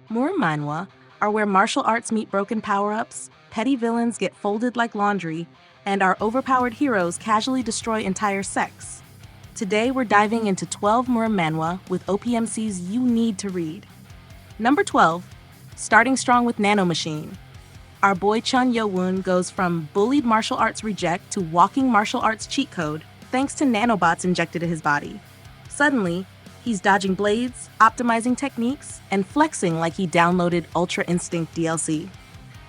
Murim Manhwa are where martial arts meet broken power-ups, petty villains get folded like laundry, and our overpowered heroes casually destroy entire sects. Today we're diving into 12 Murim Manhwa with OPMCs you need to read. Number 12, starting strong with Nanomachine. Our boy Chun Yo-woon goes from bullied martial arts reject to walking martial arts cheat code thanks to nanobots injected in his body. Suddenly, he's dodging blades, optimizing techniques, and flexing like he downloaded Ultra Instinct DLC.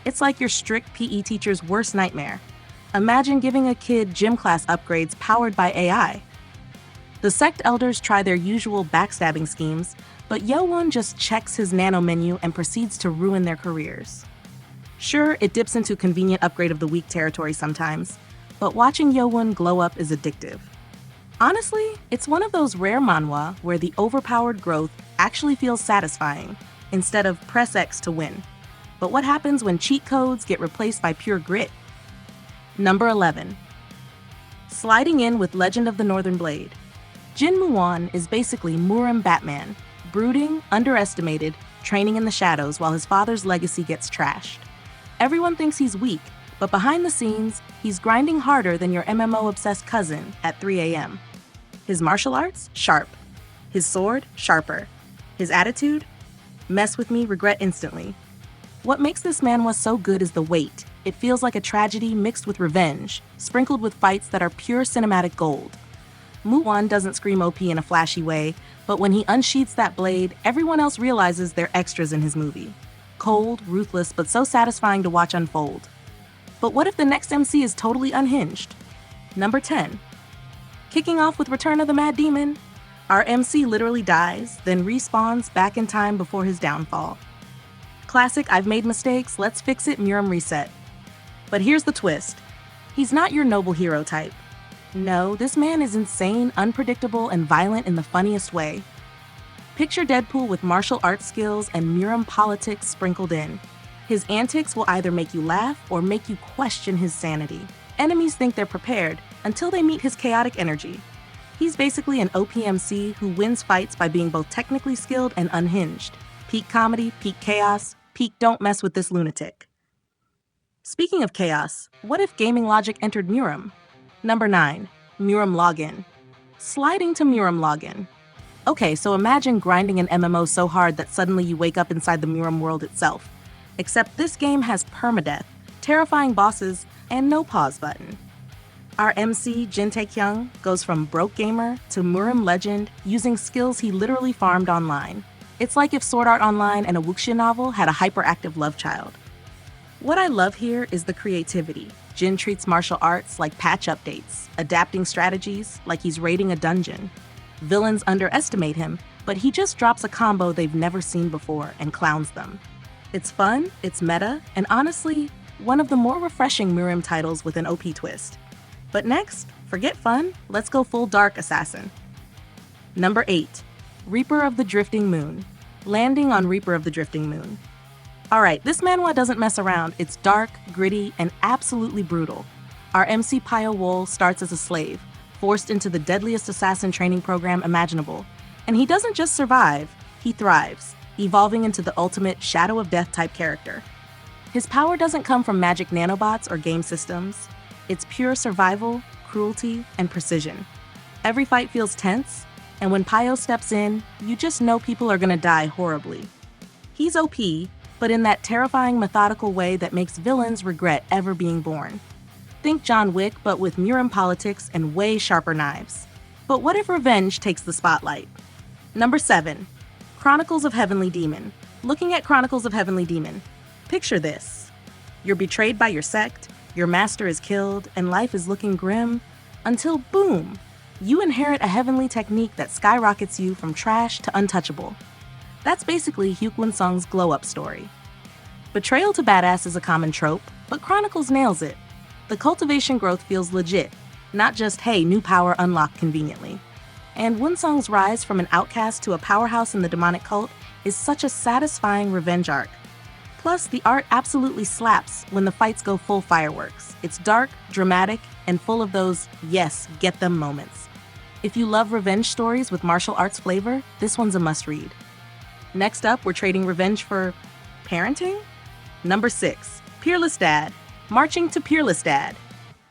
It's like your strict PE teacher's worst nightmare. Imagine giving a kid gym class upgrades powered by AI. The sect elders try their usual backstabbing schemes, but Yo-woon just checks his nano menu and proceeds to ruin their careers. Sure, it dips into convenient upgrade of the week territory sometimes, but watching Yo-woon glow up is addictive. Honestly, it's one of those rare manhwa where the overpowered growth actually feels satisfying, instead of press X to win. But what happens when cheat codes get replaced by pure grit? Number 11. Sliding in with Legend of the Northern Blade. Jin Muon is basically Murim Batman, brooding, underestimated, training in the shadows while his father's legacy gets trashed. Everyone thinks he's weak, but behind the scenes, he's grinding harder than your MMO-obsessed cousin at 3 a.m. His martial arts? Sharp. His sword? Sharper. His attitude? Mess with me, regret instantly. What makes this manhwa so good is the weight. It feels like a tragedy mixed with revenge, sprinkled with fights that are pure cinematic gold. Muon doesn't scream OP in a flashy way, but when he unsheaths that blade, everyone else realizes they're extras in his movie. Cold, ruthless, but so satisfying to watch unfold. But what if the next MC is totally unhinged? Number 10. Kicking off with Return of the Mad Demon, our MC literally dies, then respawns back in time before his downfall. Classic I've made mistakes, let's fix it Murim reset. But here's the twist. He's not your noble hero type. No, this man is insane, unpredictable, and violent in the funniest way. Picture Deadpool with martial arts skills and Murim politics sprinkled in. His antics will either make you laugh or make you question his sanity. Enemies think they're prepared until they meet his chaotic energy. He's basically an OPMC who wins fights by being both technically skilled and unhinged. Peak comedy, peak chaos, peak don't mess with this lunatic. Speaking of chaos, what if gaming logic entered Murim? Number 9. Murim Login. Sliding to Murim Login. Okay, so imagine grinding an MMO so hard that suddenly you wake up inside the Murim world itself. Except this game has permadeath, terrifying bosses, and no pause button. Our MC, Jin Tae-kyung, goes from broke gamer to Murim legend using skills he literally farmed online. It's like if Sword Art Online and a Wuxia novel had a hyperactive love child. What I love here is the creativity. Jin treats martial arts like patch updates, adapting strategies like he's raiding a dungeon. Villains underestimate him, but he just drops a combo they've never seen before and clowns them. It's fun, it's meta, and honestly, one of the more refreshing Murim titles with an OP twist. But next, forget fun, let's go full dark assassin. Number 8. Reaper of the Drifting Moon. Landing on Reaper of the Drifting Moon. Alright, this manhwa doesn't mess around, it's dark, gritty, and absolutely brutal. Our MC Pyo Wol starts as a slave, forced into the deadliest assassin training program imaginable. And he doesn't just survive, he thrives, evolving into the ultimate Shadow of Death type character. His power doesn't come from magic nanobots or game systems. It's pure survival, cruelty, and precision. Every fight feels tense, and when Pyo steps in, you just know people are gonna die horribly. He's OP, but in that terrifying methodical way that makes villains regret ever being born. Think John Wick, but with Murim politics and way sharper knives. But what if revenge takes the spotlight? Number 7. Chronicles of Heavenly Demon. Looking at Chronicles of Heavenly Demon, picture this. You're betrayed by your sect, your master is killed, and life is looking grim, until boom! You inherit a heavenly technique that skyrockets you from trash to untouchable. That's basically Hyuk Sung's glow-up story. Betrayal to badass is a common trope, but Chronicles nails it. The cultivation growth feels legit, not just, hey, new power unlocked conveniently. And Sung's rise from an outcast to a powerhouse in the demonic cult is such a satisfying revenge arc. Plus, the art absolutely slaps when the fights go full fireworks. It's dark, dramatic, and full of those, yes, get them moments. If you love revenge stories with martial arts flavor, this one's a must-read. Next up, we're trading revenge for parenting? Number 6, Peerless Dad. Marching to Peerless Dad.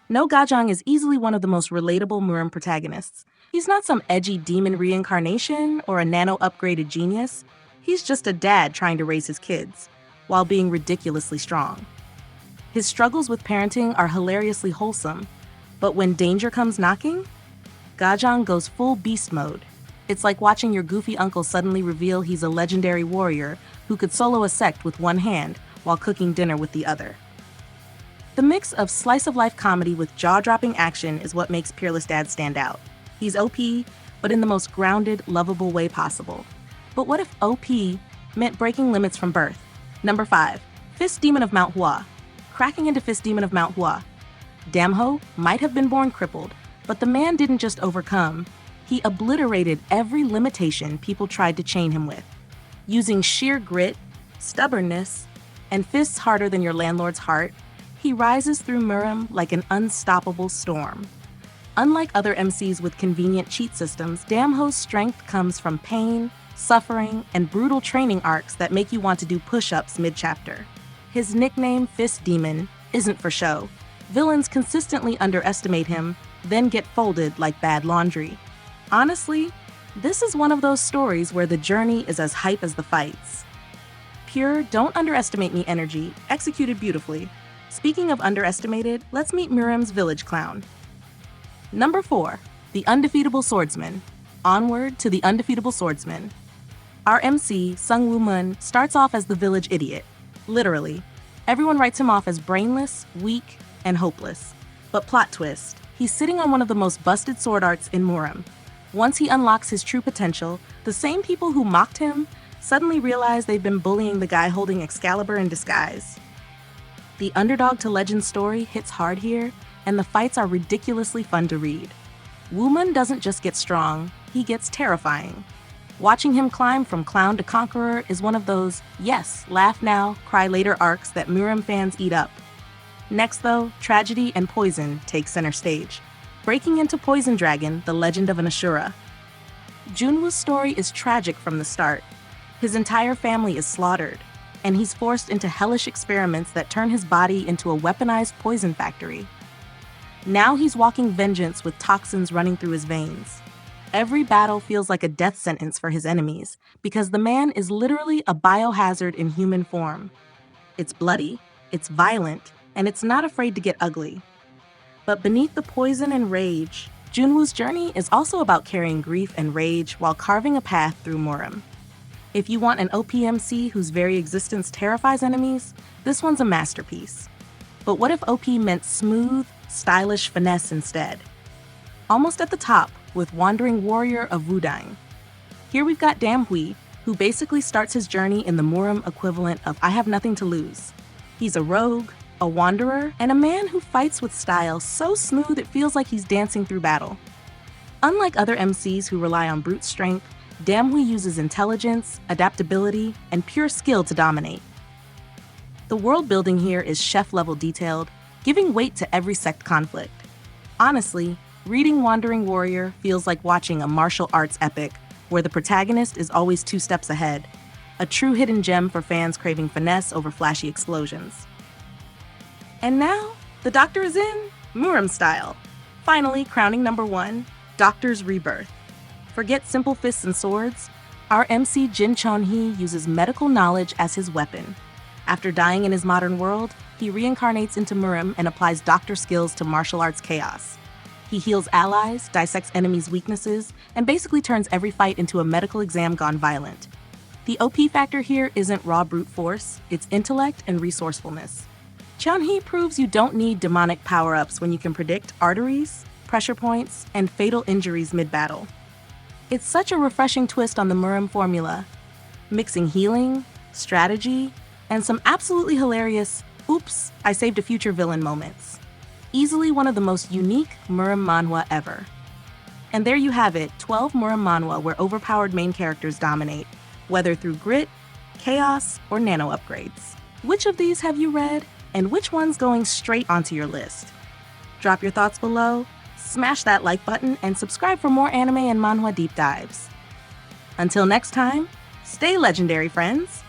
No Gajang is easily one of the most relatable Murim protagonists. He's not some edgy demon reincarnation or a nano-upgraded genius. He's just a dad trying to raise his kids, while being ridiculously strong. His struggles with parenting are hilariously wholesome, but when danger comes knocking, Gajang goes full beast mode. It's like watching your goofy uncle suddenly reveal he's a legendary warrior who could solo a sect with one hand while cooking dinner with the other. The mix of slice-of-life comedy with jaw-dropping action is what makes Peerless Dad stand out. He's OP, but in the most grounded, lovable way possible. But what if OP meant breaking limits from birth? Number 5, Fist Demon of Mount Hua. Cracking into Fist Demon of Mount Hua. Damho might have been born crippled, but the man didn't just overcome, he obliterated every limitation people tried to chain him with. Using sheer grit, stubbornness, and fists harder than your landlord's heart, he rises through Murim like an unstoppable storm. Unlike other MCs with convenient cheat systems, Damho's strength comes from pain, suffering, and brutal training arcs that make you want to do push-ups mid-chapter. His nickname, Fist Demon, isn't for show. Villains consistently underestimate him, then get folded like bad laundry. Honestly, this is one of those stories where the journey is as hype as the fights. Pure, don't underestimate me energy, executed beautifully. Speaking of underestimated, let's meet Murim's village clown. Number 4, the Undefeatable Swordsman. Onward to the Undefeatable Swordsman. Our MC, Sung Woo Mun, starts off as the village idiot. Literally. Everyone writes him off as brainless, weak, and hopeless. But plot twist, he's sitting on one of the most busted sword arts in Murim. Once he unlocks his true potential, the same people who mocked him suddenly realize they've been bullying the guy holding Excalibur in disguise. The underdog to legend story hits hard here, and the fights are ridiculously fun to read. Woo-mun doesn't just get strong, he gets terrifying. Watching him climb from clown to conqueror is one of those, yes, laugh now, cry later arcs that Murim fans eat up. Next though, tragedy and poison take center stage. Breaking into Poison Dragon, the legend of an Ashura. Junwoo's story is tragic from the start. His entire family is slaughtered, and he's forced into hellish experiments that turn his body into a weaponized poison factory. Now he's walking vengeance with toxins running through his veins. Every battle feels like a death sentence for his enemies, because the man is literally a biohazard in human form. It's bloody, it's violent, and it's not afraid to get ugly. But beneath the poison and rage, Junwoo's journey is also about carrying grief and rage while carving a path through Murim. If you want an OPMC whose very existence terrifies enemies, this one's a masterpiece. But what if OP meant smooth, stylish finesse instead? Almost at the top, with Wandering Warrior of Wudang. Here we've got Damhui, who basically starts his journey in the Murim equivalent of I Have Nothing to Lose. He's a rogue, a wanderer, and a man who fights with style so smooth it feels like he's dancing through battle. Unlike other MCs who rely on brute strength, Damhui uses intelligence, adaptability, and pure skill to dominate. The world building here is chef-level detailed, giving weight to every sect conflict. Honestly, reading Wandering Warrior feels like watching a martial arts epic where the protagonist is always 2 steps ahead, a true hidden gem for fans craving finesse over flashy explosions. And now, the Doctor is in Murim style. Finally, crowning number 1, Doctor's Rebirth. Forget simple fists and swords. Our MC Jin Chon-hee uses medical knowledge as his weapon. After dying in his modern world, he reincarnates into Murim and applies doctor skills to martial arts chaos. He heals allies, dissects enemies' weaknesses, and basically turns every fight into a medical exam gone violent. The OP factor here isn't raw brute force, it's intellect and resourcefulness. Chon-hee proves you don't need demonic power-ups when you can predict arteries, pressure points, and fatal injuries mid-battle. It's such a refreshing twist on the Murim formula, mixing healing, strategy, and some absolutely hilarious, oops, I saved a future villain moments. Easily one of the most unique Murim Manhwa ever. And there you have it, 12 Murim Manhwa where overpowered main characters dominate, whether through grit, chaos, or nano upgrades. Which of these have you read, and which one's going straight onto your list? Drop your thoughts below, smash that like button, and subscribe for more anime and manhwa deep dives. Until next time, Stay legendary, friends!